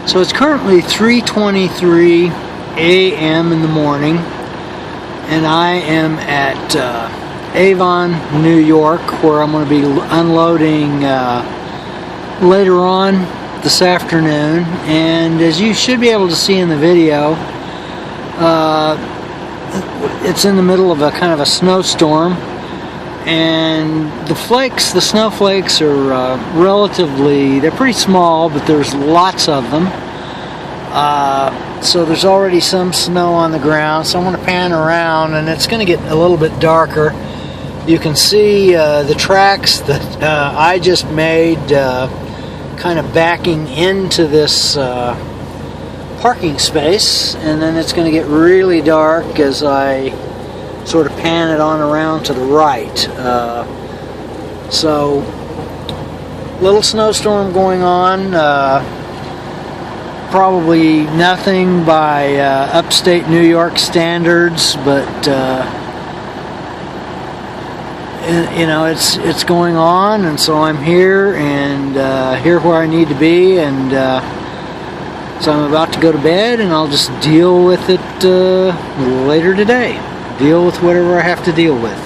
So it's currently 3:23 a.m. in the morning, and I am at Avon, New York, where I'm going to be unloading later on this afternoon. And as you should be able to see in the video, it's in the middle of a kind of a snowstorm, and the snowflakes are they're pretty small, but there's lots of them. So there's already some snow on the ground, so I'm going to pan around, and it's going to get a little bit darker. You can see the tracks that I just made kind of backing into this parking space, and then it's going to get really dark as I sort of pan it on around to the right. So little snowstorm going on, probably nothing by upstate New York standards, but you know, it's going on, and so I'm here, and here where I need to be, and so I'm about to go to bed, and I'll just deal with it later today. Deal with whatever I have to deal with.